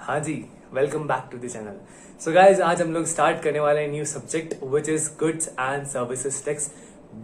हाँ जी, welcome back to the channel. So guys, आज हम लोग स्टार्ट करने वाले हैं new subject which is goods and services tax,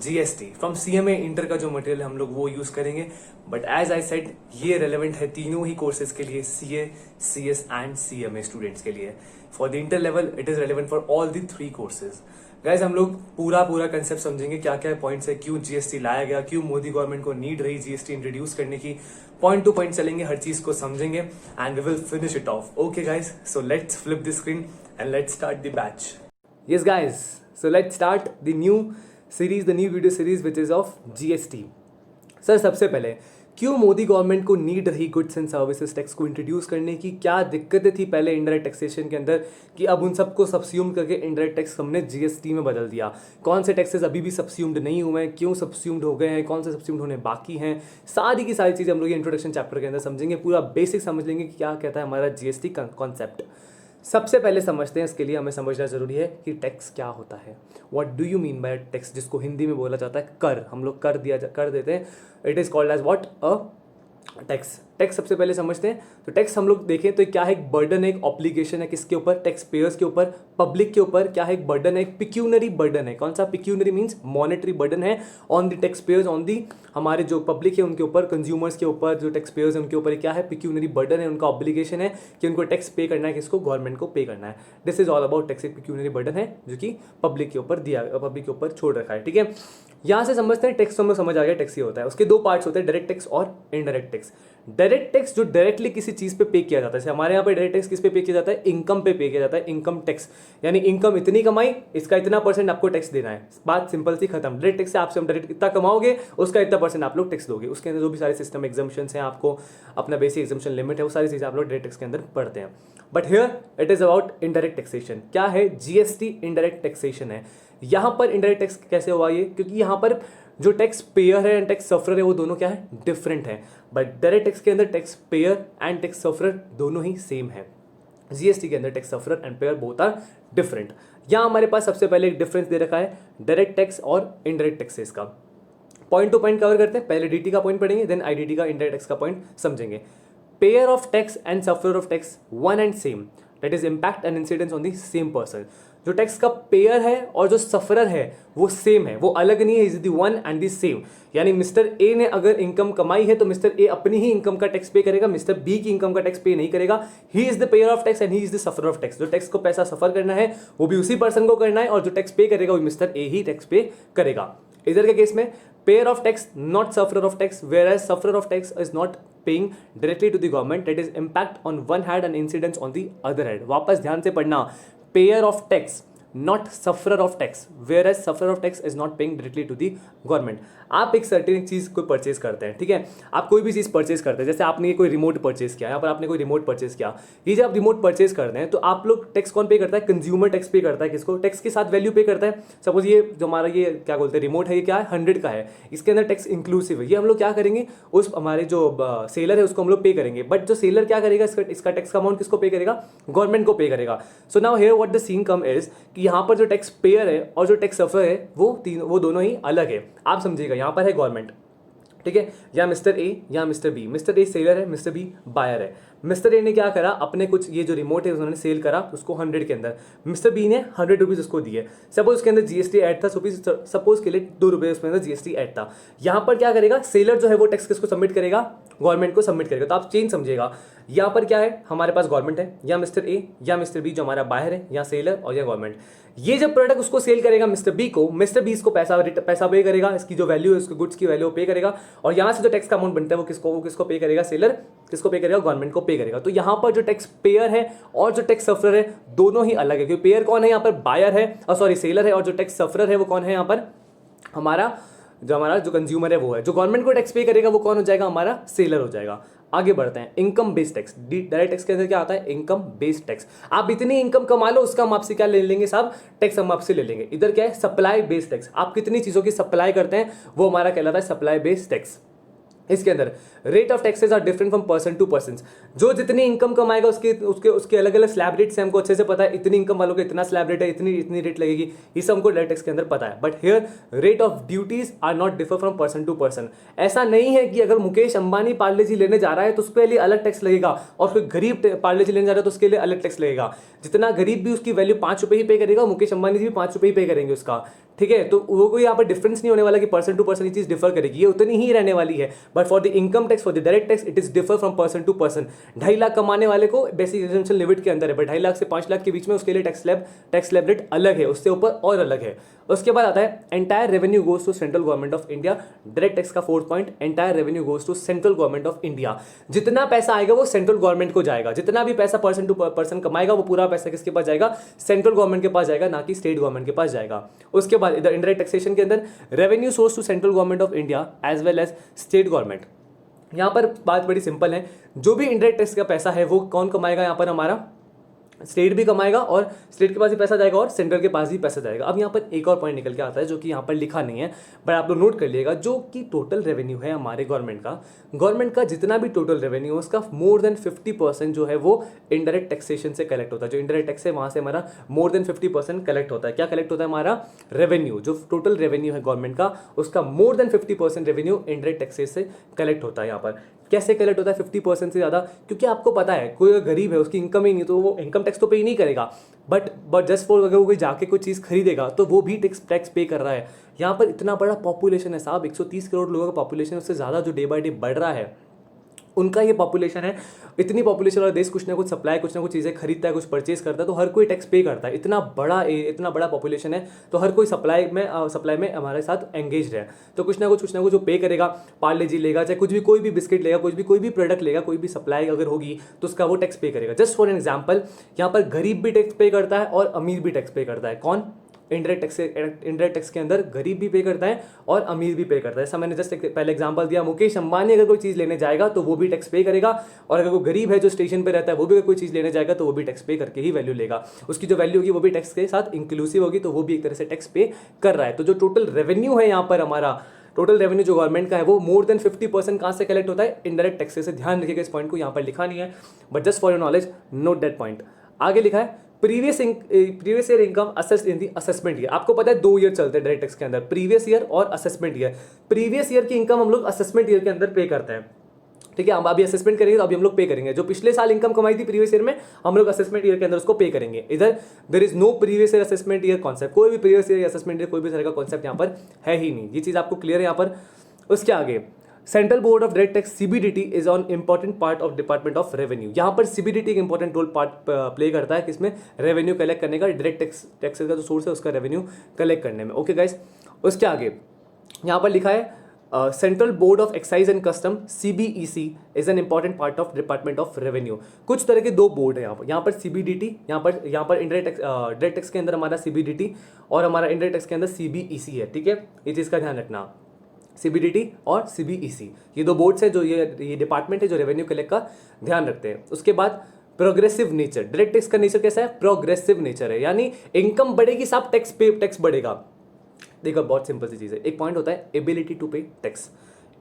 GST. From CMA inter का जो मटेरियल हम लोग वो यूज करेंगे, बट एज आई सेड ये रेलेवेंट है तीनों ही कोर्सेज के लिए, CA, CS and CMA students के लिए। For the inter level it is relevant for all the three courses. Guys, हम लोग पूरा कंसेप्ट समझेंगे, क्या क्या पॉइंट्स है, क्यों जीएसटी लाया गया, क्यों मोदी गवर्नमेंट को नीड रही जीएसटी इंट्रोड्यूस करने की। पॉइंट टू पॉइंट चलेंगे, हर चीज को समझेंगे and we will finish it off. Okay guys, so let's flip the screen and let's start the batch. Yes guys, so let's start the new series, the new video series which is of GST. Sir, सबसे पहले क्यों Modi government को need रही goods and services tax को introduce करने की? क्या दिक्कतें थी पहले इनडायरेक्ट टैक्सेशन के अंदर कि अब उन सबको सब्स्यूम करके इनडायरेक्ट टैक्स हमने जीएसटी में बदल दिया? कौन से टैक्सेस अभी भी सब्स्यूम्ड नहीं हुए हैं, क्यों सब्स्यूम्ड हो गए हैं, कौन से सब्स्यूम्ड होने बाकी हैं? सारी की सारी चीज़ें हम लोग ये इंट्रोडक्शन चैप्टर के अंदर समझेंगे, पूरा बेसिक समझ लेंगे कि क्या कहता है हमारा जीएसटी कॉन्सेप्ट। सबसे पहले समझते हैं, इसके लिए हमें समझना जरूरी है कि टैक्स क्या होता है। What do you mean by tax, जिसको हिंदी में बोला जाता है कर। हम लोग कर देते हैं। It is called as what? A tax. Tax सबसे पहले समझते हैं। तो टैक्स हम लोग देखें तो क्या है? एक बर्डन है, एक ऑब्लिगेशन है। किसके ऊपर? टैक्स पेयर्स के ऊपर, पब्लिक के ऊपर। क्या है? एक बर्डन है, एक पिक्यूनरी बर्डन है। कौन सा? पिक्यूनरी मींस मॉनेटरी बर्डन है on the tax payers, on the हमारे जो पब्लिक है उनके ऊपर, कंज्यूमर्स के ऊपर, जो टैक्स पेयर्स है उनके ऊपर। क्या है? पिक्यूनरी बर्डन है, उनका ऑब्लिगेशन है कि उनको टैक्स पे करना है। किसको? गवर्नमेंट को पे करना है। This is all about tax. एक पिक्यूनरी बर्डन है जो कि पब्लिक के ऊपर दिया, पब्लिक के ऊपर छोड़ रखा है। ठीक है, यहां से समझते हैं टैक्स। तो हमें समझ आ गया टैक्स ये होता है। उसके दो पार्ट्स होते हैं, डायरेक्ट टैक्स और इनडायरेक्ट टैक्स। डायरेक्ट टैक्स जो डायरेक्टली किसी चीज पे किया जाता है, जैसे हमारे यहाँ पे डायरेक्ट टैक्स किस पे किया जाता है? इनकम पे किया जाता है। इनकम टैक्स यानी इनकम इतनी कमाई, इसका इतना परसेंट आपको टैक्स देना है। बात सिंपल सी खत्म। डायरेक्ट टैक्स से आपसे हम डायरेक्ट इतना कमाओगे, उसका इतना परसेंट आप लोग टैक्स दोगे। उसके अंदर जो भी सारे सिस्टम एग्जाम्पशन हैं, आपको अपना बेसिक एग्जाम्पशन लिमिट है, वो सारी चीजें आप लोग डायरेक्ट टैक्स के अंदर पढ़ते हैं। But here it is about indirect taxation. क्या है? जीएसटी इनडायरेक्ट टैक्सेशन है। यहां पर इनडायरेक्ट टैक्स कैसे हुआ ये? क्योंकि यहां पर जो टैक्स पेयर है एंड टैक्स सफरर है वो दोनों क्या है? डिफरेंट है। बट डायरेक्ट टैक्स के अंदर tax payer and tax sufferer दोनों ही सेम है। जीएसटी के अंदर tax sufferer and payer both are different. यहां हमारे पास सबसे पहले एक डिफरेंस दे रखा है डायरेक्ट टैक्स और इनडायरेक्ट टैक्सेस का। पॉइंट टू पॉइंट कवर करते हैं। पहले डीटी का पॉइंट पढ़ेंगे, देन आईडीटी का, इनडायरेक्ट टैक्स का पॉइंट समझेंगे। Pair of tax and sufferer of tax one and same, that is impact and incidence on the same person. जो टैक्स का पेयर है और जो सफरर है वो सेम है, वो अलग नहीं है। Is the one and the same. यानी मिस्टर ए ने अगर इनकम कमाई है तो मिस्टर ए अपनी ही इनकम का टैक्स पे करेगा, मिस्टर बी की इनकम का टैक्स पे नहीं करेगा। He is the pair of tax and he is the sufferer of tax. जो टैक्स को पैसा सफर करना है वो भी उसी पर्सन को करना है, और जो टैक्स पे करेगा वो मिस्टर ए ही टैक्स पे करेगा। इधर के केस में payer of tax not sufferer of tax, whereas sufferer of tax is not paying directly to the government, that is impact on one head and incidence on the other head. वापस ध्यान से पढ़ना, payer of tax not sufferer of tax, whereas sufferer of tax is not paying directly to the government। आप एक certain चीज को purchase करते हैं, ठीक है, आप कोई भी चीज परचेज करते हैं, जैसे आपने कोई रिमोट परचेज किया, यहाँ पर आपने कोई रिमोट परचेज किया। ये जब आप रिमोट परचेज करते हैं तो आप लोग टैक्स कौन पे करता है? कंज्यूमर टैक्स पे करता है। किसको? टैक्स के साथ वैल्यू पे करता है। सपोज ये जो हमारा ये क्या बोलते हैं रिमोट है, ये क्या है? 100 का है, इसके अंदर टैक्स इंक्लूसिव है। ये हम लोग क्या करेंगे? उस हमारे जो सेलर है उसको हम लोग पे करेंगे, बट जो सेलर क्या करेगा? इसका टैक्स का अमाउंट किसको पे करेगा? गवर्नमेंट को पे करेगा। So now here what the scene come is कि यहाँ पर जो टैक्स पेयर है और जो टैक्स सफर है वो दोनों ही अलग है। आप समझिएगा, यहाँ पर है गवर्नमेंट, ठीक है, या मिस्टर ए या mister B. Mister A seller है, मिस्टर बी बायर है। मिस्टर ए ने क्या करा? अपने कुछ ये जो रिमोट है उन्होंने सेल करा उसको 100 के अंदर, मिस्टर बी ने 100 रुपीज उसको दिए। सपोज उसके अंदर जीएसटी ऐड था, सपोज के लिए 2 रुपये उसके अंदर जीएसटी ऐड था। यहाँ पर क्या करेगा? सेलर जो है वो टैक्स किसको सबमिट करेगा? गवर्नमेंट को सबमिट करेगा। तो आप चेंज समझिएगा, यहाँ पर क्या है? हमारे पास गवर्नमेंट है, या मिस्टर ए या मिस्टर बी जो हमारा बायर है, या सेलर और या गवर्नमेंट। ये जब प्रोडक्ट उसको सेल करेगा मिस्टर बी को, मिस्टर बी इसको पैसा पे करेगा, इसकी जो वैल्यू है उसकी गुड्स की वैल्यू पे करेगा, और यहाँ से जो टैक्स का अमाउंट बनता है वो किसको पे करेगा? सेलर किसको पे करेगा? गवर्नमेंट को पे करेगा। तो यहाँ पर जो टैक्स पेयर है और जो टैक्स सफरर है दोनों ही अलग है, क्योंकि पेयर कौन है? यहाँ पर बायर है, और सॉरी सेलर है, और जो टैक्स सफरर है वो कौन है? यहाँ पर हमारा जो कंज्यूमर है वो है। जो गवर्नमेंट को टैक्स पे करेगा वो कौन हो जाएगा? हमारा सेलर हो जाएगा। आगे बढ़ते हैं, income based tax. Direct tax के अंदर क्या आता है? Income based tax. आप इतनी इनकम कमा लो उसका हम आपसे क्या ले लेंगे साहब? टैक्स हम आपसे ले लेंगे। इधर क्या है? Supply based tax. आप कितनी चीजों की सप्लाई करते हैं वो हमारा कहलाता है सप्लाई बेस्ड टैक्स। इसके अंदर rate of taxes are different from person to person. जो जितनी इनकम कमाएगा उसके उसके उसके अलग अलग स्लैब रेट्स हैं, हमको अच्छे से पता है। इतनी इनकम वालों को इतना स्लैब रेट है, इतनी इतनी रेट लगेगी, ये सब हमको डायरेक्ट टैक्स के अंदर पता है। But here rate of duties are not differ from person to person. ऐसा नहीं है कि अगर मुकेश अंबानी पार्ले जी लेने जा रहा है तो उसके लिए अलग टैक्स लगेगा, और कोई गरीब पार्ले जी लेने जा रहा है तो उसके लिए अलग टैक्स लगेगा। जितना गरीब भी उसकी वैल्यू 5 रुपए ही पे करेगा, मुकेश अंबानी जी भी 5 रुपए ही पे करेंगे उसका, ठीक है। तो वो कोई यहाँ पर डिफरेंस नहीं होने वाला कि पर्सन टू पर्सन ये चीज डिफर करेगी, ये उतनी ही रहने वाली है। But for the income tax, for the direct tax, it is differ from person to person. 2.5 lakh कमाने वाले को बेसिक एग्जेम्पशन लिमिट के अंदर है, बट 2.5 लाख से 5 लाख के बीच में उसके लिए टैक्स स्लैब रेट अलग है, उससे ऊपर और अलग है। उसके बाद आता है entire revenue goes to central government of India. Direct tax का 4th point, entire revenue goes to central government of India. जितना पैसा आएगा वो सेंट्रल गवर्नमेंट को जाएगा, जितना भी पैसा पर्सन टू पर्सन कमाएगा वो पूरा पैसा किसके पास जाएगा? सेंट्रल गवर्नमेंट के पास जाएगा, ना कि स्टेट गवर्नमेंट के पास जाएगा। उसके बाद इधर इंडायरेक्ट टैक्सेशन के अंदर revenue source to central government of India as well as state government. यहां पर बात बड़ी सिंपल है, जो भी इंडायरेक्ट टैक्स का पैसा है वो कौन कमाएगा? यहां पर हमारा स्टेट भी कमाएगा, और स्टेट के पास ही पैसा जाएगा और सेंट्रल के पास ही पैसा जाएगा। अब यहाँ पर एक और पॉइंट निकल के आता है जो कि यहाँ पर लिखा नहीं है, बट आप लोग नोट कर लिएगा। जो कि टोटल रेवेन्यू है हमारे गवर्नमेंट का जितना भी टोटल रेवेन्यू है उसका मोर देन 50% जो है वो इनडायरेक्ट टैक्सेशन से कलेक्ट होता है। जो इनडायरेक्ट टैक्स है वहां से हमारा मोर देन 50% कलेक्ट होता है। क्या कलेक्ट होता है? हमारा रेवेन्यू, जो टोटल रेवेन्यू है गवर्नमेंट का उसका more than 50% revenue indirect taxes से कलेक्ट होता है। यहाँ पर कैसे कलेक्ट होता है 50% से ज़्यादा? क्योंकि आपको पता है कोई गरीब है, उसकी इनकम ही नहीं, तो वो इनकम टैक्स तो पे ही नहीं करेगा, बट जस्ट फॉर अगर वो कोई जाके कोई चीज़ खरीदेगा तो वो भी टैक्स पे कर रहा है। यहाँ पर इतना बड़ा पॉपुलेशन है साहब, 130 करोड़ लोगों का पॉपुलेशन, उससे ज़्यादा जो डे बाय डे बढ़ रहा है उनका ये पॉपुलेशन है। इतनी पॉपुलेशन वाला देश कुछ ना कुछ सप्लाई, कुछ ना कुछ चीज़ें खरीदता है, कुछ परचेज करता है, तो हर कोई टैक्स पे करता है। इतना बड़ा पॉपुलेशन है तो हर कोई सप्लाई में हमारे साथ एंगेज है, तो कुछ ना कुछ जो पे करेगा। पार्ले जी लेगा, चाहे कुछ भी, कोई भी बिस्किट लेगा, कोई भी प्रोडक्ट लेगा, कोई भी सप्लाई अगर होगी तो उसका वो टैक्स पे करेगा। जस्ट फॉर एन एग्जाम्पल, यहाँ पर गरीब भी टैक्स पे करता है और अमीर भी टैक्स पे करता है। कौन? इंडायरेक्ट टैक्स के अंदर गरीब भी पे करता है और अमीर भी पे करता है। ऐसा मैंने जस्ट पहले एग्जांपल दिया, मुकेश अंबानी अगर कोई चीज़ लेने जाएगा तो वो भी टैक्स पे करेगा, और अगर वो गरीब है जो स्टेशन पे रहता है वो भी अगर कोई चीज़ लेने जाएगा तो वो भी टैक्स पे करके ही वैल्यू लेगा। उसकी जो वैल्यू होगी वो भी टैक्स के साथ इंक्लूसिव होगी, तो वो भी एक तरह से टैक्स पे कर रहा है। तो जो टोटल रेवेन्यू है यहाँ पर हमारा, टोटल रेवेन्यू जो गवर्नमेंट का है वो मोर देन 50% कहाँ से कलेक्ट होता है? इनडायरेक्ट टैक्सेस से। ध्यान रखिएगा, इस पॉइंट को यहाँ पर लिखा नहीं है, but just for your knowledge note that point. आगे लिखा है प्रीवियस ईयर इनकम असेस्ड इन दी असेसमेंट ईयर। आपको पता है 2 ईयर चलते हैं डायरेक्ट टैक्स के अंदर, प्रीवियस ईयर और असेसमेंट ईयर। प्रीवियस ईयर की इनकम हम लोग असेसमेंट ईयर के अंदर पे करते हैं, ठीक है। हम अभी असेसमेंट करेंगे तो अभी हम लोग पे करेंगे। जो पिछले साल इनकम कमाई थी प्रीवियस ईयर में, हम लोग असेसमेंट ईयर के अंदर उसको पे करेंगे। इधर there is no previous year assessment year concept, कोई भी प्रीवियस ईयर असेसमेंट ईयर कोई भी तरह का कॉन्सेप्ट यहाँ पर है ही नहीं। ये चीज आपको क्लियर है यहाँ पर। उसके आगे central board of direct tax CBDT is on important part of department of revenue. यहाँ पर सीबीडीटी एक इंपॉर्टेंट रोल प्ले करता है किसमें? रेवेन्यू कलेक्ट करने का, डायरेक्ट टैक्सेस का जो सोर्स है उसका रेवेन्यू कलेक्ट करने में। ओके गाइस, उसके आगे यहाँ पर लिखा है central board of excise and custom CBEC is an important part of department of revenue. कुछ तरह के 2 बोर्ड है यहाँ पर सीबीडीटी, यहाँ पर डायरेक्ट टैक्स के अंदर हमारा सीबीडीटी और हमारा इंडायरेक्ट टैक्स के अंदर सीबीईसी है, ठीक है। ये चीज़ का ध्यान रखना, सीबीडीटी और सीबीईसी, ये 2 बोर्ड्स है जो ये डिपार्टमेंट है जो रेवेन्यू कलेक्ट का ध्यान रखते हैं। उसके बाद प्रोग्रेसिव नेचर, डायरेक्ट टैक्स का नेचर कैसा है? प्रोग्रेसिव नेचर है, यानी इनकम बढ़ेगी साहब टैक्स बढ़ेगा। देखो बहुत सिंपल सी चीज़ है, एक पॉइंट होता है एबिलिटी टू पे टैक्स,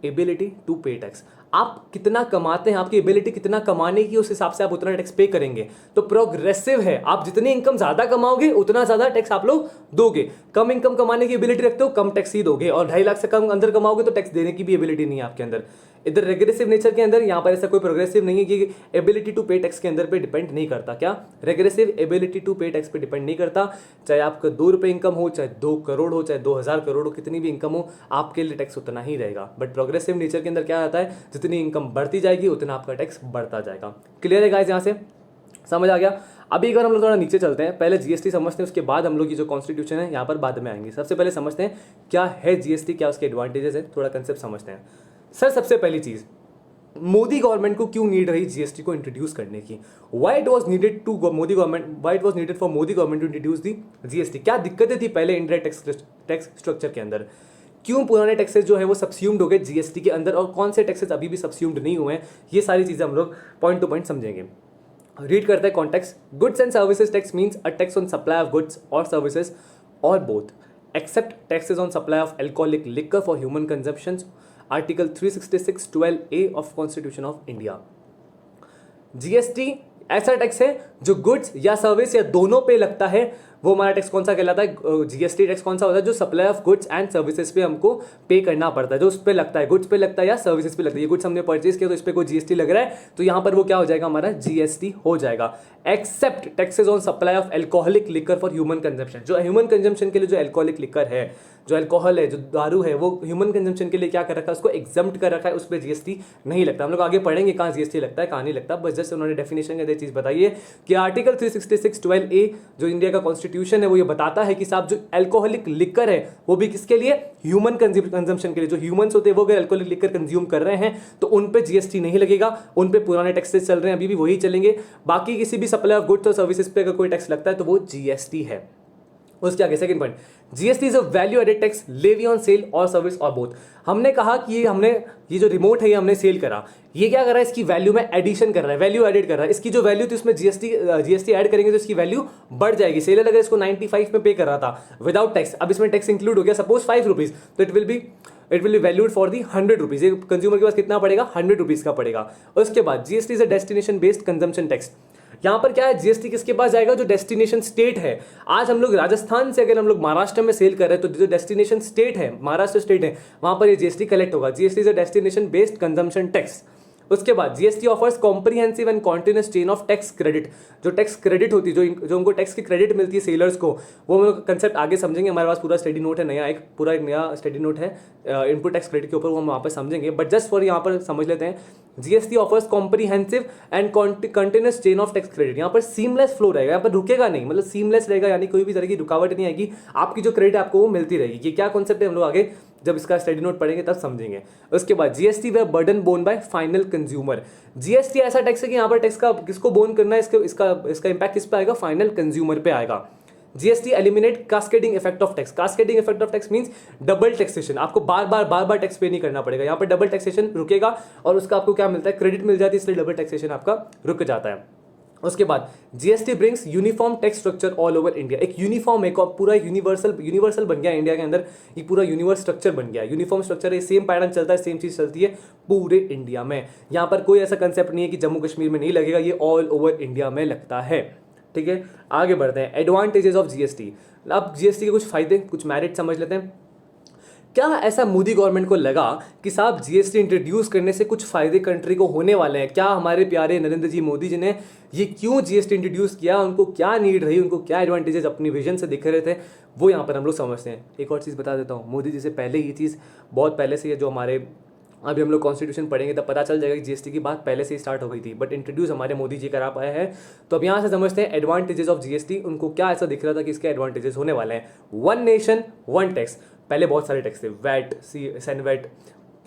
एबिलिटी टू पे टैक्स। आप कितना कमाते हैं, आपकी एबिलिटी कितना कमाने की, उस हिसाब से आप उतना टैक्स पे करेंगे। तो प्रोग्रेसिव है, आप जितनी इनकम ज्यादा कमाओगे उतना ज्यादा टैक्स आप लोग दोगे। कम इनकम कमाने की एबिलिटी रखते हो, कम टैक्स ही दोगे, और 2.5 लाख से कम अंदर कमाओगे तो टैक्स देने की भी एबिलिटी नहीं है आपके अंदर। इधर रेग्रेसिव नेचर के अंदर, यहाँ पर ऐसा कोई प्रोग्रेसिव नहीं है कि एबिलिटी टू पे टैक्स के अंदर पे डिपेंड नहीं करता। क्या? रेग्रेसिव एबिलिटी टू पे टैक्स पे डिपेंड नहीं करता। चाहे आपका 2 रुपये इनकम हो, चाहे 2 करोड़ हो, चाहे 2000 करोड़ हो, कितनी भी इनकम हो, आपके लिए टैक्स उतना ही रहेगा। बट प्रोग्रेसिव नेचर के अंदर क्या आता है? जितनी इनकम बढ़ती जाएगी उतना आपका टैक्स बढ़ता जाएगा। क्लियर है गाइस? यहाँ से समझ आ गया। अभी अगर हम लोग थोड़ा नीचे चलते हैं, पहले जीएसटी समझते हैं, उसके बाद हम लोग की जो कॉन्स्टिट्यूशन है यहाँ पर बाद में आएंगे। सबसे पहले समझते हैं क्या है जीएसटी, क्या उसके एडवांटेजेस है, थोड़ा कंसेप्ट समझते हैं। सर सबसे पहली चीज, मोदी गवर्नमेंट को क्यों नीड रही जीएसटी को इंट्रोड्यूस करने की? Why it was needed for Modi government to introduce the GST? क्या दिक्कतें थी पहले इंडायरेक्ट टैक्स स्ट्रक्चर के अंदर? क्यों पुराने टैक्सेस जो है वो सब्स्यूम्ड हो गए जीएसटी के अंदर, और कौन से टैक्सेस अभी भी सब्स्यूम्ड नहीं हुए हैं? ये सारी चीजें हम लोग पॉइंट टू पॉइंट समझेंगे। रीड करते हैं context. Goods and services tax means a tax on supply of goods और सर्विसेज और both, except taxes on supply of alcoholic liquor for human consumption article 366(12)(a) of constitution of India. GST ऐसा tax है जो goods या service या दोनों पे लगता है। वो हमारा टैक्स कौन सा कहलाता है? जीएसटी टैक्स कौन सा होता है? जो supply of goods and services पे हमको पे करना पड़ता है, जो उस पे लगता है, गुड्स पे लगता है या सर्विसेज पे लगता है। ये गुड्स हमने परचेज किया तो इस पे कोई जीएसटी लग रहा है तो यहां पर वो क्या हो जाएगा? हमारा जीएसटी हो जाएगा। Except taxes on supply of alcoholic liquor for human consumption. जो ह्यूमन कंजम्पशन के लिए जो एल्कोहलिक लिकर है, जो अल्कोहल है, जो दारू है, वो ह्यूमन कंजम्पशन के लिए क्या कर रखा है? उसको एग्जम्प्ट कर रखा है, उस पर जीएसटी नहीं लगता। हम लोग आगे पढ़ेंगे कहाँ जीएसटी लगता है, कहाँ नहीं लगता। बस जस्ट उन्होंने डेफिनेशन के अंदर चीज बताई है कि आर्टिकल 366(12)(a) जो इंडिया का कॉन्स्टिट्यूशन है वो ये बताता है कि साहब जो अल्कोहलिक लिकर है वो भी किसके लिए? ह्यूमन कंजम्पशन के लिए। जो ह्यूमंस होते हैं वो अगर अल्कोहलिक लिकर कंज्यूम कर रहे हैं तो उन पे जीएसटी नहीं लगेगा, उन पे पुराने टैक्सेस चल रहे हैं, अभी भी वही चलेंगे। बाकी किसी भी सप्लाई ऑफ गुड्स और सर्विसेज पे अगर कोई टैक्स लगता है तो वो जीएसटी है। उसके आगे second point, GST is a value added tax levy on sale और सर्विस और बोथ। हमने कहा कि ये जो रिमोट है ये हमने सेल करा, ये क्या कर रहा है? इसकी वैल्यू में एडिशन कर रहा है, वैल्यू एडेड कर रहा है। इसकी जो वैल्यू थी उसमें जीएसटी ऐड करेंगे तो इसकी वैल्यू बढ़ जाएगी। सेलर अगर इसको 95 में पे कर रहा था विदाउट टैक्स, अब इसमें टैक्स इंक्लूड हो गया, सपोज 5 रुपीज, तो it will be valued for the 100 rupees. Consumer के पास कितना पड़ेगा? 100 रुपीज का पड़ेगा। उसके बाद GST is a destination based consumption tax. यहां पर क्या है? जीएसटी किसके पास जाएगा? जो डेस्टिनेशन स्टेट है। आज हम लोग राजस्थान से अगर हम लोग महाराष्ट्र में सेल कर रहे हैं तो जो डेस्टिनेशन स्टेट है, महाराष्ट्र स्टेट है, वहां पर ये जीएसटी कलेक्ट होगा। GST is a destination based consumption tax. उसके बाद GST offers comprehensive and continuous chain of tax credit. जो टैक्स क्रेडिट होती है, जो उनको टैक्स की क्रेडिट मिलती है सेलर्स को, वो हम लोग कंसेप्ट आगे समझेंगे। हमारे पास पूरा स्टडी नोट है, एक नया स्टडी नोट है इनपुट टैक्स क्रेडिट के ऊपर, वो हम वहाँ पर समझेंगे। बट जस्ट फॉर यहाँ पर समझ लेते हैं, GST offers comprehensive and continuous chain of tax credit. यहाँ पर सीमलेस फ्लो रहेगा, यहाँ पर रुकेगा नहीं, मतलब सीमलेस रहेगा, यानी कोई भी तरह की रुकावट नहीं आएगी। आपकी जो क्रेडिट आपको वो मिलती रहेगी। ये क्या कॉन्सेप्ट है हम लोग आगे जब इसका स्टडी नोट पढ़ेंगे तब समझेंगे। उसके बाद GST way burden borne by final consumer. GST ऐसा टैक्स है कि यहाँ पर टैक्स का किसको बोन करना है? इसका इंपैक्ट किस पे आएगा? फाइनल कंज्यूमर पे आएगा। GST eliminate cascading effect of tax. Cascading effect of tax means double taxation. आपको बार बार टैक्स पे नहीं करना पड़ेगा। यहाँ पर डबल टैक्सेशन रुकेगा और उसका आपको क्या मिलता है? क्रेडिट मिल जाती है, इसलिए डबल टैक्सेशन आपका रुक जाता है। उसके बाद GST brings uniform tax structure all over India. एक यूनिफॉर्म, एक पूरा यूनिवर्सल बन गया इंडिया के अंदर। ये पूरा यूनिवर्स स्ट्रक्चर बन गया, यूनिफॉर्म स्ट्रक्चर है, सेम पैटर्न चलता है, सेम चीज चलती है पूरे इंडिया में। यहाँ पर कोई ऐसा कंसेप्ट नहीं है कि जम्मू कश्मीर में नहीं लगेगा, ये ऑल ओवर इंडिया में लगता है। ठीक है, आगे बढ़ते हैं। Advantages of GST. अब जीएसटी के कुछ फायदे, कुछ मेरिट समझ लेते हैं। क्या ऐसा मोदी गवर्नमेंट को लगा कि साहब जीएसटी इंट्रोड्यूस करने से कुछ फायदे कंट्री को होने वाले हैं? क्या हमारे प्यारे नरेंद्र जी मोदी जी ने ये क्यों जीएसटी इंट्रोड्यूस किया? उनको क्या नीड रही, उनको क्या एडवांटेजेस अपनी विजन से दिख रहे थे, वो यहाँ पर हम लोग समझते हैं। एक और चीज़ बता देता हूँ, मोदी जी से पहले ये चीज़ बहुत पहले से, जो हमारे अभी हम लोग कॉन्स्टिट्यूशन पढ़ेंगे तब पता चल जाएगा कि जीएसटी की बात पहले से ही स्टार्ट हो गई थी, बट इंट्रोड्यूस हमारे मोदी जी करा पाए हैं। तो अब यहाँ से समझते हैं एडवांटेजेस ऑफ जीएसटी। उनको क्या ऐसा दिख रहा था कि इसके एडवांटेजेस होने वाले हैं? One nation one tax. पहले बहुत सारे टैक्स थे, VAT, CENVAT,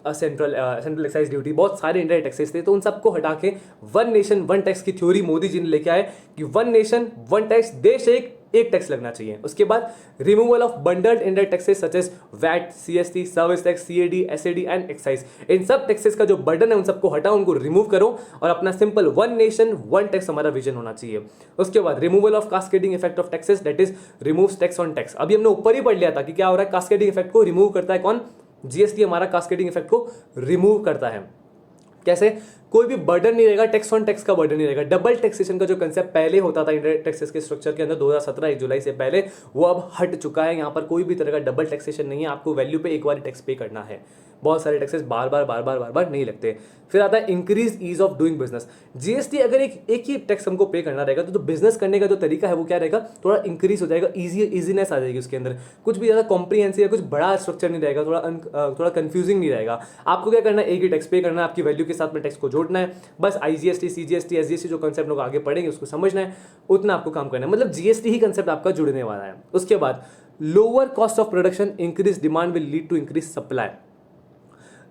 central excise duty, बहुत सारे इंडिया टैक्सेस थे। तो उन सबको हटा के वन नेशन वन टैक्स की थ्योरी मोदी जी ने लेके आए कि वन नेशन वन टैक्स, देश एक टैक्स लगना चाहिए। उसके बाद removal of bundled indirect taxes such as VAT, CST, service tax, CAD, SAD and excise. इन सब टैक्सेस का जो बर्डन है उन सबको हटाओ, उनको रिमूव करो और अपना simple one nation one tax हमारा विजन होना चाहिए। उसके बाद removal of cascading effect of taxes, that is removes tax on tax. अभी हमने ऊपर ही पढ़ लिया था कि क्या हो रहा है, कास्केडिंग इफेक्ट को रिमूव करता है कौन? जीएसटी हमारा कास्केडिंग इफेक्ट को रिमूव करता है। कैसे? कोई भी बर्डन नहीं रहेगा, टैक्स ऑन टैक्स का बर्डन नहीं रहेगा। डबल टैक्सेशन का जो कंसेप्ट पहले होता था इंडायरेक्ट टैक्सेस के स्ट्रक्चर के अंदर 2017 1 जुलाई से पहले, वो अब हट चुका है। यहाँ पर कोई भी तरह का डबल टैक्सेशन नहीं है। आपको वैल्यू पे एक बार टैक्स पे करना है, बहुत सारे टैक्सेस बार बार नहीं लगते। फिर आता है increase ease of doing business. GST अगर एक ही टैक्स हमको पे करना रहेगा तो बिजनेस करने का जो तरीका है वो क्या रहेगा? थोड़ा इंक्रीज हो जाएगा, इजीनेस आ जाएगी उसके अंदर। कुछ भी ज्यादा कॉम्प्रिहेंसिव या कुछ बड़ा स्ट्रक्चर नहीं रहेगा, थोड़ा कंफ्यूजिंग नहीं रहेगा। आपको क्या करना है? एक ही टैक्स पे करना है, आपकी वैल्यू के साथ में टैक्स को जोड़ना है, बस आईजीएसटी, सीजीएसटी, एसजीएसटी जो कंसेप्ट लोग आगे पढ़ेंगे उसको समझना है, उतना आपको काम करना है। मतलब जीएसटी ही कंसेप्ट आपका जुड़ने वाला है। उसके बाद lower cost of production, increase demand will lead to increase supply.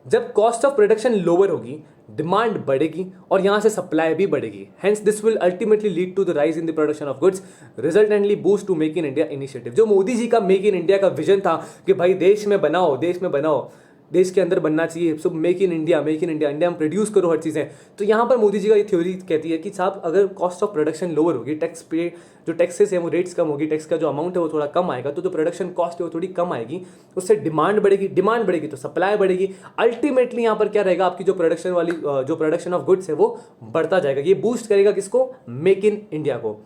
जब कॉस्ट ऑफ प्रोडक्शन लोअर होगी, डिमांड बढ़ेगी और यहां से सप्लाई भी बढ़ेगी। Hence this will ultimately lead to the rise in the production of goods, resultantly boost to make in India initiative. जो मोदी जी का मेक इन इंडिया का विजन था कि भाई देश में बनाओ, देश के अंदर बनना चाहिए, सब make in India, make in India, India में प्रोड्यूस करो हर चीज़ें। तो यहाँ पर मोदी जी का ये थ्योरी कहती है कि साहब अगर कॉस्ट ऑफ प्रोडक्शन लोअर होगी, टैक्स पे जो टैक्सेस है वो रेट्स कम होगी, टैक्स का जो अमाउंट है वो थोड़ा कम आएगा, तो जो प्रोडक्शन कॉस्ट है वो थोड़ी कम आएगी, उससे डिमांड बढ़ेगी, डिमांड बढ़ेगी तो सप्लाई बढ़ेगी। अल्टीमेटली यहाँ पर क्या रहेगा, आपकी जो प्रोडक्शन ऑफ गुड्स है वो बढ़ता जाएगा। ये बूस्ट करेगा किसको, मेक इन इंडिया को।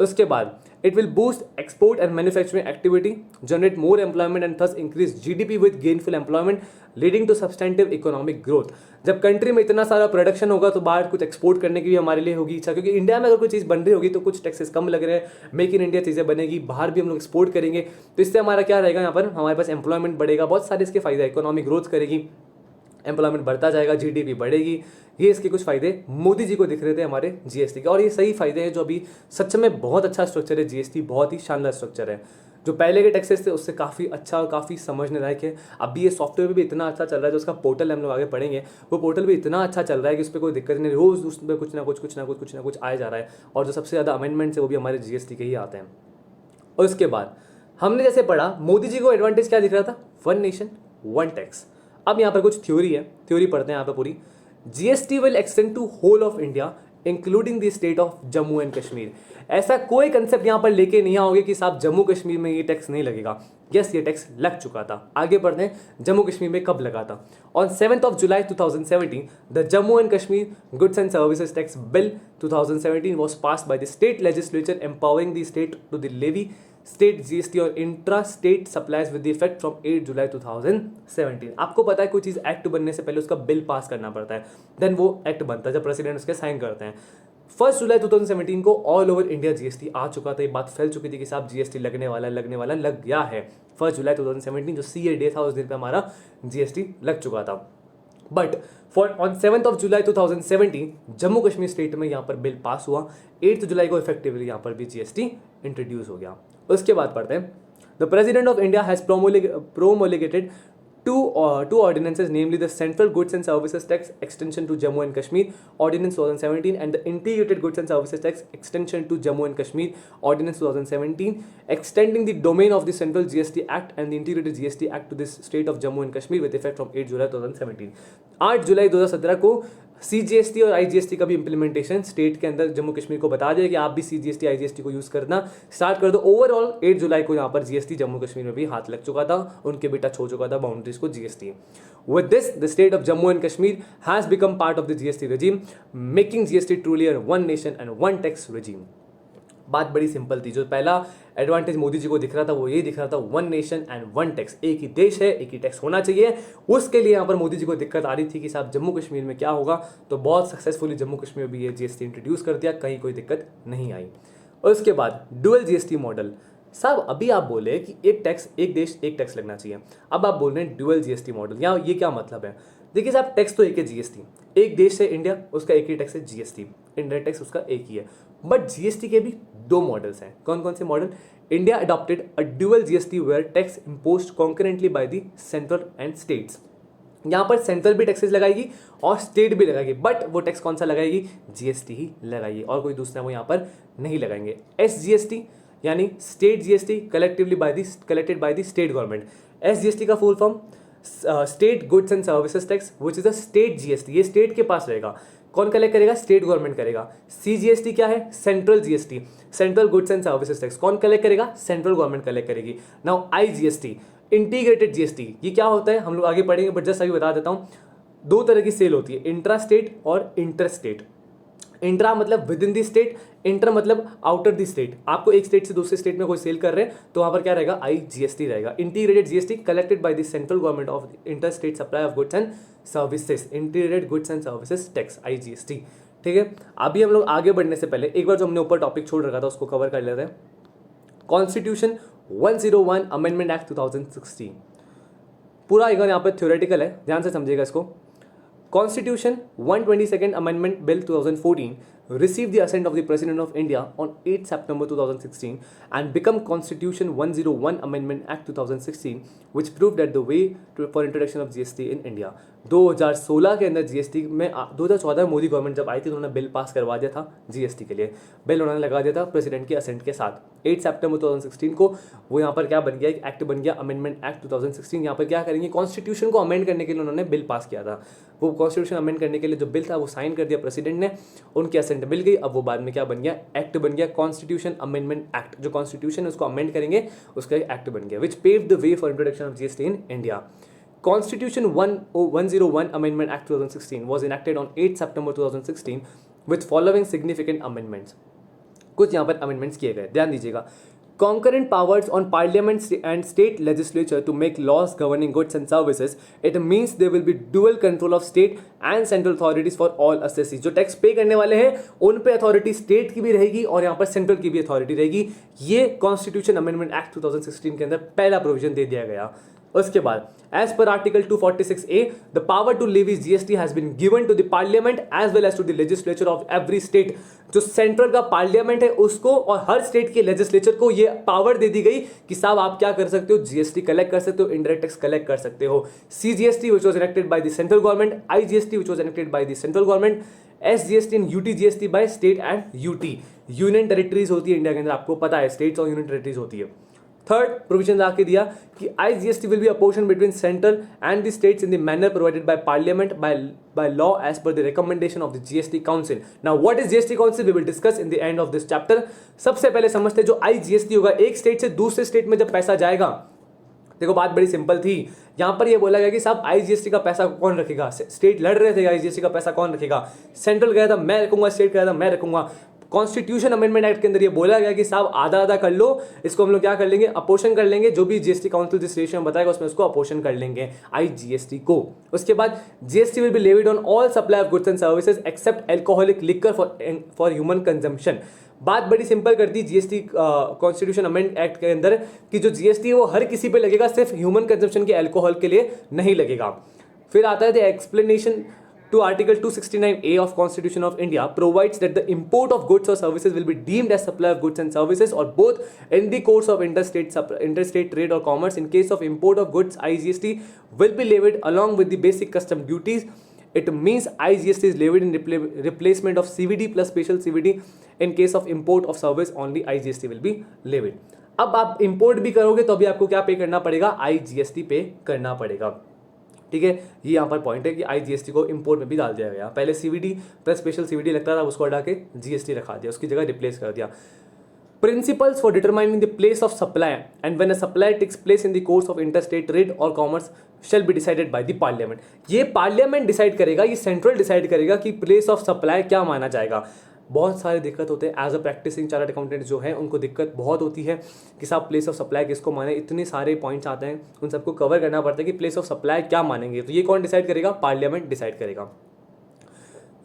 उसके बाद it will boost export and manufacturing activity, generate more employment and thus increase GDP with gainful employment leading to substantive economic growth. जब कंट्री में इतना सारा प्रोडक्शन होगा तो बाहर कुछ एक्सपोर्ट करने की भी हमारे लिए होगी इच्छा, क्योंकि इंडिया में अगर कोई चीज़ बन रही होगी तो कुछ टैक्सेस कम लग रहे हैं, मेक इन इंडिया चीज़ें बनेगी, बाहर भी हम लोग एक्सपोर्ट करेंगे, तो इससे हमारा क्या रहेगा, यहाँ पर हमारे पास एम्प्लॉयमेंट बढ़ेगा, बहुत सारे इसके फायदे, इकोनॉमिक ग्रोथ करेगी, एम्प्लॉयमेंट बढ़ता जाएगा, जीडीपी बढ़ेगी। ये इसके कुछ फायदे मोदी जी को दिख रहे थे हमारे जीएसटी के, और ये सही फायदे हैं जो अभी सच में बहुत अच्छा स्ट्रक्चर है। जीएसटी बहुत ही शानदार स्ट्रक्चर है, जो पहले के टैक्सेस थे उससे काफ़ी अच्छा और काफ़ी समझने लायक है। अभी ये सॉफ्टवेयर भी इतना अच्छा चल रहा है, जो उसका पोर्टल हम लोग आगे पढ़ेंगे, वो पोर्टल भी इतना अच्छा चल रहा है कि उस पर कोई दिक्कत नहीं, रोज़ उस पर कुछ ना कुछ आया जा रहा है, और जो सबसे ज़्यादा अमेंडमेंट्स है वो भी हमारे जीएसटी के ही आते हैं। और उसके बाद हमने जैसे पढ़ा, मोदी जी को एडवांटेज क्या दिख रहा था, वन नेशन वन टैक्स। अब यहाँ पर कुछ थ्योरी है, थ्योरी पढ़ते हैं यहाँ पर पूरी। GST will extend to whole of India including the state of Jammu and Kashmir. ऐसा कोई कंसेप्ट यहाँ पर लेके नहीं आओगे कि साहब जम्मू कश्मीर में ये टैक्स नहीं लगेगा। यस, ये टैक्स लग चुका था। आगे बढ़ते हैं, जम्मू कश्मीर में कब लगा था। On 7 July 2017 the Jammu and Kashmir goods and services tax bill 2017 was passed by the state legislature empowering the state to the levy state GST और intra state supplies with effect from 8 July 2017। आपको पता है कोई चीज़ एक्ट बनने से पहले उसका bill pass करना पड़ता है, देन वो एक्ट बनता है जब प्रेसिडेंट उसके साइन करते हैं। 1 जुलाई 2017 को ऑल ओवर इंडिया जीएसटी आ चुका था। ये बात फैल चुकी थी कि साहब जीएसटी लगने वाला लग गया है। 1 जुलाई 2017 जो सीए डे था उस दिन पे हमारा जीएसटी लग चुका था। But on 7 July 2017 Jammu Kashmir state में यहाँ पर बिल पास हुआ। 8 जुलाई को इफेक्टिवली यहाँ पर भी जीएसटी इंट्रोड्यूस हो गया। उसके बाद पढ़ते हैं, the president of India has promulgated two ordinances, namely the Central Goods and Services Tax Extension to Jammu and Kashmir Ordinance 2017 and the Integrated Goods and Services Tax Extension to Jammu and Kashmir Ordinance 2017, extending the domain of the Central GST Act and the Integrated GST Act to this state of Jammu and Kashmir with effect from 8 July 2017। 8 July 2017 को CGST और IGST का भी implementation state के अंदर जम्मू कश्मीर को बता दिया कि आप भी सीजीएसटी आईजीएसटी को यूज करना स्टार्ट कर दो। ओवरऑल 8 जुलाई को यहाँ पर जीएसटी जम्मू कश्मीर में भी हाथ लग चुका था, उनके भी टच हो चुका था बाउंड्रीज को GST. With this the state of Jammu and Kashmir has become part of the GST regime, making GST truly a one nation and one tax regime. बात बड़ी सिंपल थी, जो पहला एडवांटेज मोदी जी को दिख रहा था वो ये दिख रहा था, one nation and one tax, एक ही देश है एक ही टैक्स होना चाहिए। उसके लिए यहाँ पर मोदी जी को दिक्कत आ रही थी कि साहब जम्मू कश्मीर में क्या होगा, तो बहुत सक्सेसफुली जम्मू कश्मीर में भी ये जीएसटी इंट्रोड्यूस कर दिया, कहीं कोई दिक्कत नहीं आई। और उसके बाद डुअल जीएसटी मॉडल। साहब अभी आप बोले कि एक टैक्स एक देश एक टैक्स लगना चाहिए, अब आप बोल रहे हैं डुअल जीएसटी मॉडल, यहाँ ये क्या मतलब है? देखिए साहब, टैक्स तो एक है जीएसटी, एक देश है इंडिया, उसका एक ही टैक्स है जीएसटी, इंडायरेक्ट टैक्स उसका एक ही है। बट जीएसटी के भी दो मॉडल्स हैं। कौन कौन से model? India adopted a dual GST where tax imposed concurrently by the central and states. यहाँ पर सेंट्रल भी टैक्सेस लगाएगी और स्टेट भी लगाएगी, बट वो टैक्स कौन सा लगाएगी? जीएसटी ही लगाएगी, और कोई दूसरा वो यहाँ पर नहीं लगाएंगे। एसजीएसटी यानी state GST collected by the state government. SGST का full form state goods and services tax which is a state GST, ये स्टेट के पास रहेगा। कौन कलेक्ट करेगा? स्टेट गवर्नमेंट करेगा। सीजीएसटी क्या है? Central GST, central goods and services tax, कौन कलेक्ट करेगा? सेंट्रल गवर्नमेंट कलेक्ट करेगी। नाउ आईजीएसटी, इंटीग्रेटेड जीएसटी, ये क्या होता है हम लोग आगे पढ़ेंगे, बट जस्ट अभी बता देता हूँ। दो तरह की सेल होती है, इंट्रा स्टेट और इंटर स्टेट। इंट्रा मतलब with in the state, inter मतलब आउटर दी स्टेट। आपको एक स्टेट से दूसरे स्टेट में कोई सेल कर रहे हैं तो वहां पर क्या रहेगा? आईजीएसटी रहेगा। Integrated GST collected by the central government of inter state supply of goods and services, integrated goods and services tax, IGST. ठीक है, अभी हम लोग आगे बढ़ने से पहले एक बार जो हमने ऊपर टॉपिक छोड़ रखा था उसको कवर कर लेते हैं। कॉन्स्टिट्यूशन 101 अमेंडमेंट एक्ट 2016, पूरा एक यहाँ पर थ्योरेटिकल है, ध्यान से समझिएगा इसको। Constitution 122nd Amendment Bill 2014 received the assent of the President of India on 8 September 2016 and become Constitution 101 Amendment Act 2016, which proved that the way for introduction of GST in India. 2016 के अंदर GST में 2014 में Modi government जब आई थी तो उन्होंने bill pass करवा दिया था जीएसटी के लिए, बिल उन्होंने लगा दिया था प्रेसिडेंट के असेंट के साथ। 8 सितंबर 2016 को वो यहाँ पर क्या बन गया, एक एक्ट बन गया अमेंडमेंट एक्ट 2016। यहाँ पर क्या करेंगे, कॉन्स्टिट्यूशन को अमेंड करने के लिए उन्होंने बिल पास किया था। वो कॉन्स्टिट्यूशन अमेंड करने के लिए जो बिल था वो साइन कर दिया प्रेसिडेंट ने, उनके असेंट मिल गई। अब वो बाद में क्या बन गया, एक्ट बन गया कॉन्स्टिट्यूशन अमेंडमेंट एक्ट। जो कॉन्स्टिट्यूशन है उसको अमेंड करेंगे, उसका एक्ट बन गया, which pave the way for introduction of GST in India. Constitution 101 Amendment Act 2016 was enacted on 8 September 2016 with following significant amendments. कुछ यहाँ पर amendments किए गए, ध्यान दीजिएगा। Concurrent powers on Parliament and state legislature to make laws governing goods and services. It means there will be dual control of state and central authorities for all assessees. जो tax पे करने वाले हैं उन पे अथॉरिटी स्टेट की भी रहेगी और यहाँ पर सेंट्रल की भी अथॉरिटी रहेगी। ये कॉन्स्टिट्यूशन अमेंडमेंट एक्ट 2016 के अंदर पहला प्रोविजन दे दिया गया। उसके बाद as per article 246A the power to levy GST has been given to the parliament as well as to the legislature of every state। जो सेंट्रल का पार्लियामेंट है उसको और हर स्टेट के लेजिस्लेचर को ये पावर दे दी गई कि साहब आप क्या कर सकते हो, जीएसटी कलेक्ट कर सकते हो, इनडायरेक्ट टैक्स कलेक्ट कर सकते हो। CGST which was enacted by the central government, IGST which was enacted by the central government, SGST and UTGST by state and UT। Union territories होती है इंडिया के अंदर, आपको पता है स्टेट्स और यूनियन टेरिटरीज होती है। थर्ड प्रोविजन आके दिया कि IGST will be apportioned between central and the states in the manner provided by parliament by law as per the recommendation of the GST Council। Now what is GST Council we will discuss in the end of this chapter। सबसे पहले समझते हैं जो IGST होगा, एक state से दूसरे state में जब पैसा जाएगा, देखो बात बड़ी सिंपल थी। यहाँ पर ये बोला गया कि साहब IGST का पैसा कौन रखेगा, स्टेट लड़ रहे थे IGST का पैसा कौन रखेगा, सेंट्रल गया था मैं रखूंगा, स्टेट गया था मैं रखूंगा। कॉन्स्टिट्यूशन अमेंडमेंट एक्ट के अंदर ये बोला गया कि साहब आधा आधा कर लो, इसको हम लोग क्या कर लेंगे, अपोर्शन कर लेंगे, जो भी जीएसटी काउंसिल जिस रेशियो में बताएगा उसमें उसको अपोर्शन कर लेंगे IGST को। उसके बाद GST will be levied on all supply of goods and services except alcoholic liquor for human consumption. बात बड़ी सिंपल कर दी जीएसटी कॉन्स्टिट्यूशन अमेंड एक्ट के अंदर कि जो जीएसटी है वो हर किसी पे लगेगा, सिर्फ ह्यूमन कंजम्पशन के अल्कोहल के लिए नहीं लगेगा। फिर आता है the explanation to Article 269A of Constitution of India provides that the import of goods or services will be deemed as supply of goods and services or both in the course of interstate trade or commerce. In case of import of goods, IGST will be levied along with the basic custom duties. It means IGST is levied in replacement of CVD plus special CVD. In case of import of service, only IGST will be levied. अब आप import भी करोगे तो अभी आपको क्या पे करना पड़ेगा, IGST पे करना पड़ेगा। ठीक है, ये यहाँ पर पॉइंट है कि IGST को इंपोर्ट में भी डाल दिया गया। पहले CVD प्लस स्पेशल CVD लगता था, उसको हटा के GST रखा दिया, उसकी जगह रिप्लेस कर दिया। Principles for determining the place of supply and when a supply takes place in the course of interstate trade और commerce shall be decided by the parliament. ये पार्लियामेंट डिसाइड करेगा, ये सेंट्रल डिसाइड करेगा कि place of supply क्या माना जाएगा। बहुत सारे दिक्कत होते हैं as a practicing chartered accountant जो है उनको दिक्कत बहुत होती है कि साहब प्लेस ऑफ सप्लाई किसको माने, इतने सारे पॉइंट्स आते हैं, उन सबको कवर करना पड़ता है कि प्लेस ऑफ सप्लाई क्या मानेंगे। तो ये कौन डिसाइड करेगा, पार्लियामेंट डिसाइड करेगा।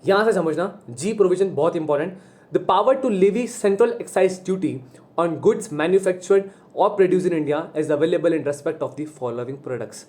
यहां से समझना जी प्रोविजन बहुत important. The power to levy central excise duty on goods manufactured और produce in India is available in respect of the following products.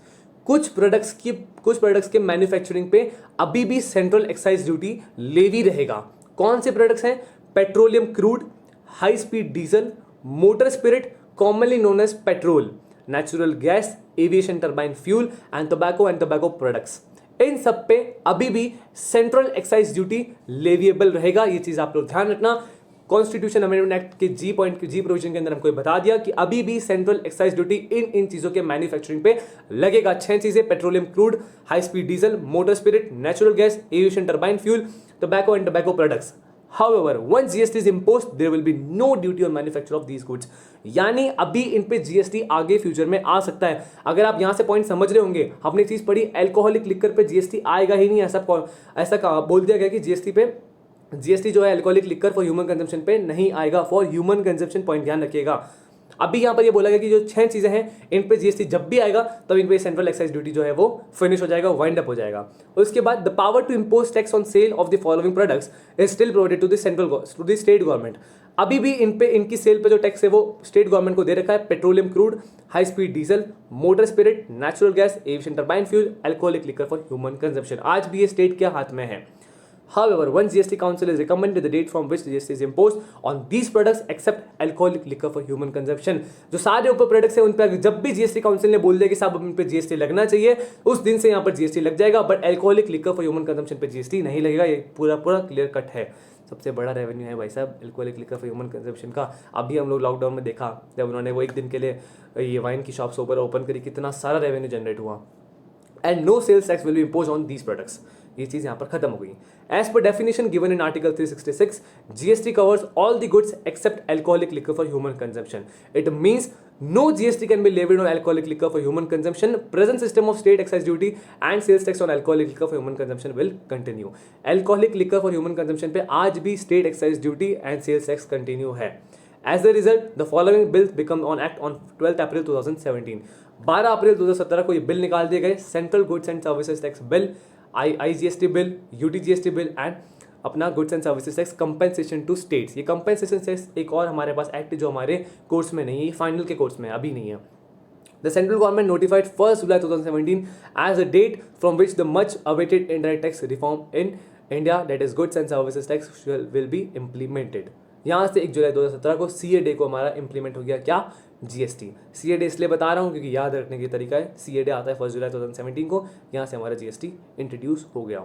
कुछ प्रोडक्ट्स के मैन्युफैक्चरिंग पे अभी भी सेंट्रल एक्साइज ड्यूटी लेवी रहेगा। कौन से प्रोडक्ट्स हैं, petroleum crude, high speed diesel, motor spirit commonly known as petrol, natural gas, aviation turbine fuel and tobacco products. इन सब पे अभी भी सेंट्रल एक्साइज ड्यूटी लेविएबल रहेगा। ये चीज आप लोग ध्यान रखना। कॉन्स्टिट्यूशन अमेंडमेंट एक्ट के जी प्रोविजन के अंदर हमको बता दिया कि अभी भी सेंट्रल एक्साइज ड्यूटी इन चीजों के मैन्युफैक्चरिंग पे लगेगा। 6 चीजें, petroleum crude, high speed diesel, motor spirit, natural gas, aviation turbine fuel, tobacco products। However, once GST is imposed, there will be no duty on manufacture of these goods। यानी अभी इन पे GST आगे future में आ सकता है। अगर आप यहां से पॉइंट समझ रहे होंगे, हमने चीज पढ़ी अल्कोहलिक लिकर पे GST आएगा ही नहीं, ऐसा बोल दिया गया कि GST जो है alcoholic liquor for human consumption पे नहीं आएगा। फॉर ह्यूमन कंजम्पशन पॉइंट ध्यान रखिएगा। अभी यहां पर ये बोला गया कि जो 6 चीजें हैं इन पे GST जब भी आएगा तब इन पे सेंट्रल एक्साइज ड्यूटी जो है वो फिनिश हो जाएगा, वाइंड अप हो जाएगा। उसके बाद the power to impose tax on sale of the following products is still provided to the state government. अभी भी इनकी सेल पे जो टैक्स है वो स्टेट गवर्नमेंट को दे रखा है। Petroleum crude, high speed diesel, motor spirit, natural gas, aviation turbine fuel, alcoholic liquor for human consumption, आज भी ये स्टेट के हाथ में है। However, one GST Council is recommended the date from which GST is imposed on these products except alcoholic liquor for human consumption. जो सारे ऊपर प्रोडक्ट्स हैं उन पर जब भी GST काउंसिल ने बोल दिया कि साहब इन पे GST लगना चाहिए, उस दिन से यहाँ पर GST लग जाएगा, but alcoholic liquor for human consumption पे GST नहीं लगेगा। ये पूरा क्लियर कट है। सबसे बड़ा रेवेन्यू है भाई साहब alcoholic liquor for human consumption का। अभी हम लोग लॉकडाउन में देखा जब उन्होंने वो एक दिन के लिए ये वाइन की शॉप्स ओपन करी, कितना सारा रेवेन्यू जनरेट हुआ। And no sales tax will be impose on these products. ये चीज यहाँ पर खत्म हो गई। As per definition given in article 366, GST covers all the goods except alcoholic liquor for human consumption. It means no GST can be levied on alcoholic liquor for human consumption. Present system of state excise duty and sales tax on alcoholic liquor for human consumption will continue. Alcoholic liquor for human consumption पे आज भी state excise duty and sales tax continue है। As a result, the following bills become on act on 12th April 2017. 12 अप्रैल 2017 को ये bill निकाल दिए गए। Central goods and services tax bill, IGST bill, UTGST bill and अपना goods and services tax compensation to states. ये compensation tax एक और हमारे पास एक्ट जो हमारे कोर्स में नहीं है, फाइनल के कोर्स में अभी नहीं है। The central government notified 1st July 2017 as the date from which the much awaited indirect tax reform in India, that is goods and services tax, will be implemented. यहाँ से 1 जुलाई 2017 को CA डे को हमारा implement हो गया क्या, GST। CA day इसलिए बता रहा हूँ क्योंकि याद रखने की तरीका है, CA डे आता है 1 जुलाई 2017 को, यहाँ से हमारा GST इंट्रोड्यूस हो गया।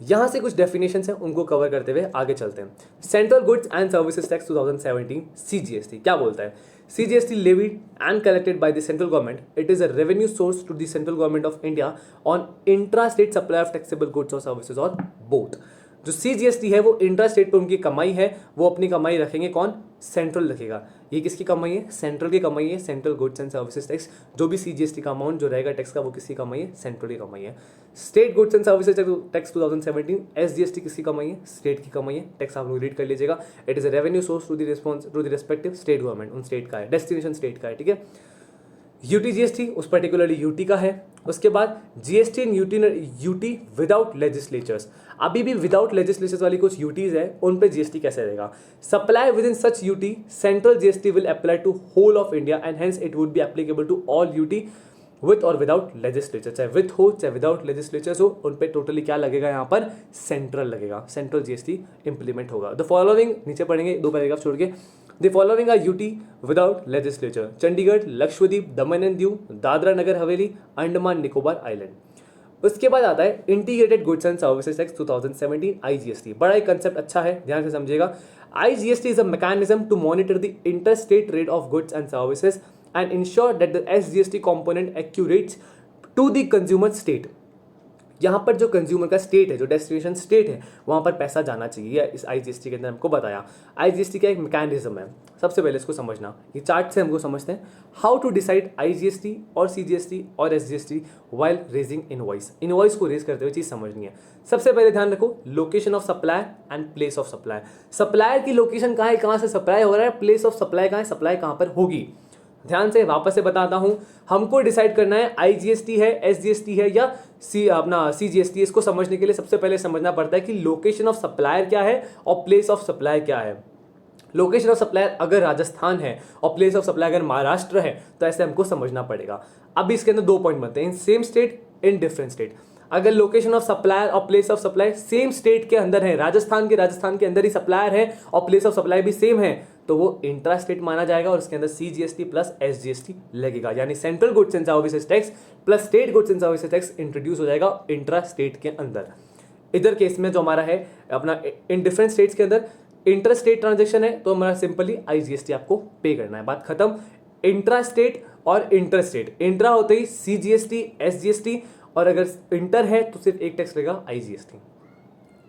यहाँ से कुछ डेफिनेशंस हैं, उनको कवर करते हुए आगे चलते हैं। Central goods and services tax 2017 CGST क्या बोलता है? CGST levied and collected by the central government. It is a revenue source to the central government of India on intra-state supply of taxable goods or services or both. जो CGST है वो intra state पर उनकी कमाई है, वो अपनी कमाई रखेंगे कौन, सेंट्रल रखेगा। ये किसकी कमाई है, सेंट्रल की कमाई है। Central goods and services tax जो भी CGST का अमाउंट जो रहेगा टैक्स का वो किसकी कमाई है, सेंट्रल की कमाई है। State goods and services tax 2017 SGST किसकी कमाई है, स्टेट की कमाई है। टैक्स आप लोग रीड कर लीजिएगा। It is a revenue source to the respective state government, उन स्टेट का है, डेस्टिनेशन स्टेट का है, ठीक है। UTGST उस पर्टिकुलरली यूटी का है। उसके बाद GST and UT without legislatures. अभी भी विदाउट लेजिस्लेचर्स वाली कुछ यूटीज है, उन पे GST कैसे रहेगा। Supply within such UT central GST will apply to whole of India and hence it would be applicable to all UT with और विदाउट लेजिस्लेचर। चाहे विथ हो चाहे विदाउट लेजिस्लेचर्स हो, उन पे टोटली क्या लगेगा, यहाँ पर सेंट्रल लगेगा, सेंट्रल GST इंप्लीमेंट होगा। द फॉलोइंग नीचे पढ़ेंगे 2 पैराग्राफ छोड़ के। The following are UT without legislature: Chandigarh, Lakshadweep, Daman and Diu, Dadra Nagar Haveli, Andaman Nicobar island. उसके बाद आता है integrated goods and services tax 2017 IGST। बड़ा एक कंसेप्ट अच्छा है, ध्यान से समझिएगा। IGST is a mechanism to monitor the interstate trade of goods and services and ensure that the SGST component accurates to the consumer state। यहाँ पर जो कंज्यूमर का स्टेट है, जो डेस्टिनेशन स्टेट है, वहाँ पर पैसा जाना चाहिए। इस IGST के अंदर हमको बताया। IGST का एक मैकेनिज्म है, सबसे पहले इसको समझना। ये चार्ट से हमको समझते हैं हाउ टू डिसाइड IGST और CGST और SGST while raising invoice. Invoice को रेज करते हुए चीज़ समझनी है। सबसे पहले ध्यान रखो location of supply and place of supply. Supplier की लोकेशन कहाँ है, कहाँ से सप्लाई हो रहा है, प्लेस ऑफ सप्लाई कहाँ है, सप्लाई कहाँ पर होगी। ध्यान से वापस से बताता हूं, हमको डिसाइड करना है IGST है, SGST है या CGST। इसको समझने के लिए सबसे पहले समझना पड़ता है कि लोकेशन ऑफ सप्लायर क्या है और प्लेस ऑफ सप्लाई क्या है। लोकेशन ऑफ सप्लायर अगर राजस्थान है और प्लेस ऑफ सप्लाई अगर महाराष्ट्र है, तो ऐसे हमको समझना पड़ेगा। अब इसके अंदर 2 पॉइंट बनते हैं, in same state in different state. अगर लोकेशन ऑफ सप्लायर और place of supply same state के अंदर है, राजस्थान के अंदर ही सप्लायर है और प्लेस ऑफ सप्लाई भी सेम है, तो वो इंट्रा स्टेट माना जाएगा और उसके अंदर CGST प्लस SGST लगेगा। यानी central goods and services tax plus state goods and services tax introduce हो जाएगा इंट्रा स्टेट के अंदर। इधर केस में जो हमारा है अपना इन डिफरेंट स्टेट्स के अंदर इंटर स्टेट ट्रांजेक्शन है, तो हमारा सिंपली IGST आपको पे करना है, बात खत्म। इंट्रा स्टेट और इंटर स्टेट, इंट्रा होते ही CGST SGST, और अगर इंटर है तो सिर्फ एक टैक्स लगेगा IGST।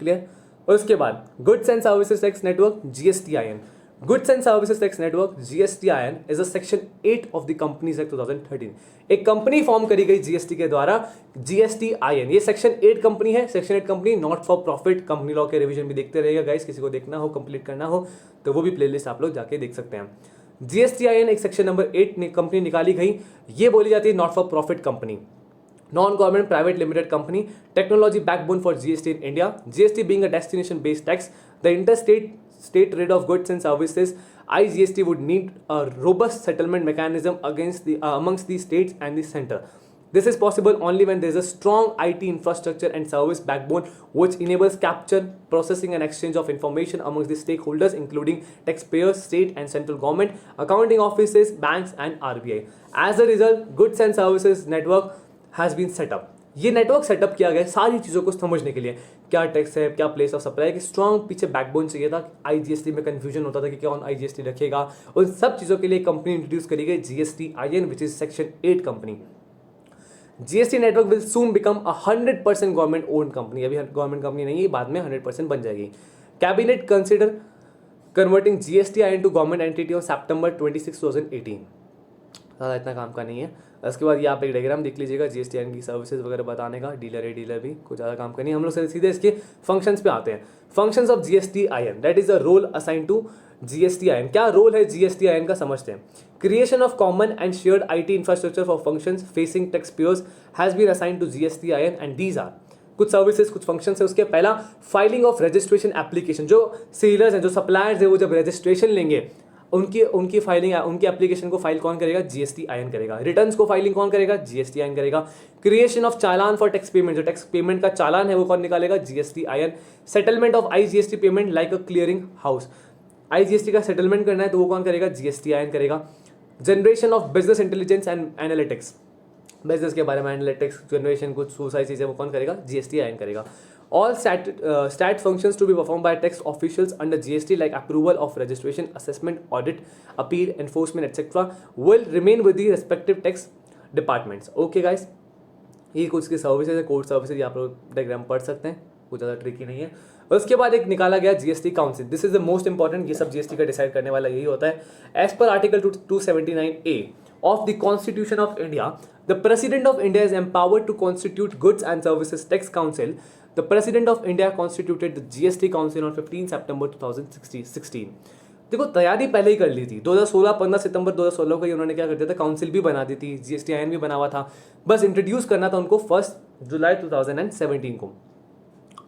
क्लियर। और उसके बाद goods and services tax network GSTIN। Goods and services tax network GSTIN is a section 8 of the companies act 2013। एक कंपनी फॉर्म करी गई GST के द्वारा, GSTIN। ये सेक्शन 8 कंपनी है, section 8 company not for profit. Company law के revision भी देखते रहिएगा गाइस, किसी को देखना हो कंप्लीट करना हो तो वो भी प्लेलिस्ट आप लोग जाके देख सकते हैं। GSTIN एक सेक्शन नंबर 8 ने कंपनी निकाली गई, ये बोली जाती है not for profit company, non-government private limited company, technology backbone for GST in India. GST being a destination based tax, the interstate trade of goods and services, IGST would need a robust settlement mechanism amongst the states and the center. This is possible only when there is a strong IT infrastructure and service backbone which enables capture, processing, and exchange of information amongst the stakeholders, including taxpayers, state and central government, accounting offices, banks, and RBI. As a result, goods and services network has been set up. ये network setup किया गया सारी चीज़ों को समझने के लिए, क्या टैक्स है, क्या प्लेस ऑफ सप्लाई, कि स्ट्रॉन्ग पीछे बैकबोन चाहिए था. आईजीएसटी में कंफ्यूजन होता था कि कौन आईजीएसटी रखेगा. उन सब चीज़ों के लिए कंपनी इंट्रोड्यूस करी गई GSTIN, which is section 8 company. GST network will soon become 100% government owned company. अभी गवर्नमेंट कंपनी नहीं है, बाद में 100% बन जाएगी. Cabinet consider converting GSTIN to government entity on September 26, 2018. ज़्यादा इतना काम का नहीं है. उसके बाद ये आप एक डायग्राम देख लीजिएगा GSTIN की सर्विसेज वगैरह बताने का. डीलर है, डीलर भी कुछ ज़्यादा काम का नहीं. हम लोग सीधे इसके फंक्शंस पे आते हैं. Functions of GSTIN, that is the role assign to GSTIN. क्या रोल है GSTIN का समझते हैं. Creation of common and shared IT infrastructure for functions facing tax payers has been assigned to GSTIN and these are. कुछ services, कुछ functions है उसके. पहला, फाइलिंग ऑफ रजिस्ट्रेशन एप्लीकेशन. जो सेलर्स हैं, जो सप्लायर्स हैं, वो जब रजिस्ट्रेशन लेंगे उनकी फाइलिंग, उनकी एप्लीकेशन को फाइल कौन करेगा? GSTIN करेगा. रिटर्न्स को फाइलिंग कौन करेगा? GSTIN करेगा. Creation of challan for tax payment, जो टैक्स पेमेंट का चालान है वो कौन निकालेगा? GSTIN. Settlement of IGST payment like a clearing house. IGST का सेटलमेंट करना है तो वो कौन करेगा? GSTIN करेगा. Generation of business intelligence and analytics, business के बारे में एनालिटिक्स जनरेशन, कुछ सारी चीज़ें वो कौन करेगा? GSTIN करेगा. All stat functions to be performed by tax officials under GST, like approval of registration, assessment, audit, appeal, enforcement, etc., will remain with the respective tax departments. Okay guys, ये कुछ की सर्विसेज है, court services. आप लोग diagram पढ़ सकते हैं, कुछ ज़्यादा ट्रिकी नहीं है. उसके बाद एक निकाला गया GST council. This is the most important. ये सब GST का डिसाइड करने वाला यही होता है. As per article 279A of the Constitution of India, the President of India is empowered to constitute Goods and Services Tax Council. The President of India constituted the GST Council on 15 September 2016. देखो, तैयारी पहले ही कर ली थी. 15 सितंबर 2016 को उन्होंने क्या कर दिया था? काउंसिल भी बना दी थी, GSTIN भी बना हुआ था. बस इंट्रोड्यूस करना था उनको 1 जुलाई 2017 को.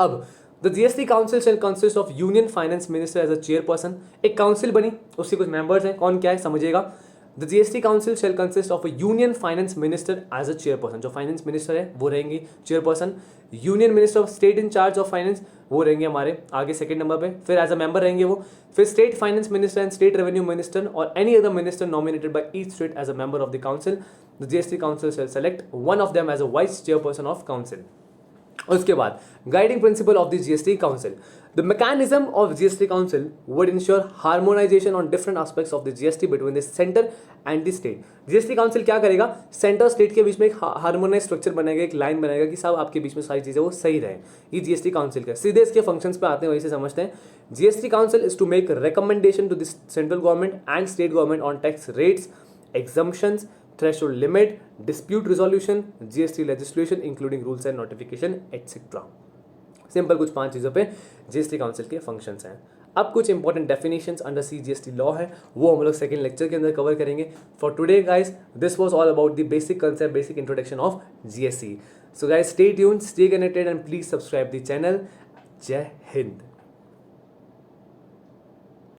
अब the GST council shall consist of union finance minister as a chairperson. एक काउंसिल बनी, उसके कुछ मेंबर्स हैं. कौन क्या है समझिएगा. The GST Council shall consist of a Union Finance Minister as a chairperson. जो फाइनेंस मिनिस्टर है वो रहेंगी chairperson. Union minister of state in charge of finance वो रहेंगे हमारे आगे सेकंड नंबर पे. फिर एज अ मेंबर रहेंगे वो. फिर state finance minister and state revenue minister और any other minister nominated by each state as a member of the council. The GST Council shall select one of them as a vice chairperson of council. उसके बाद guiding principle of the GST council. The mechanism of GST council would ensure harmonisation on different aspects of the GST between the centre and the state. GST council क्या करेगा? Centre state के बीच में एक harmonise structure बनाएगा, एक line बनाएगा कि सब आपके बीच में सारी चीज़ें वो सही रहे. ये GST काउंसिल का. सीधे इसके फंक्शंस पे आते हैं, वहीं से समझते हैं. GST council is to make recommendation to the central government and state government on tax rates, exemptions, threshold limit, dispute resolution, GST legislation including rules and notification etc. Simple कुछ 5 चीज़ों पे GST काउंसिल के functions हैं. अब कुछ important definitions under CGST law है, वो हम लोग सेकंड लेक्चर के अंदर कवर करेंगे. For today guys, this was all about the basic concept, basic introduction of GST. So guys, stay tuned, stay connected and please subscribe the channel. जय हिंद.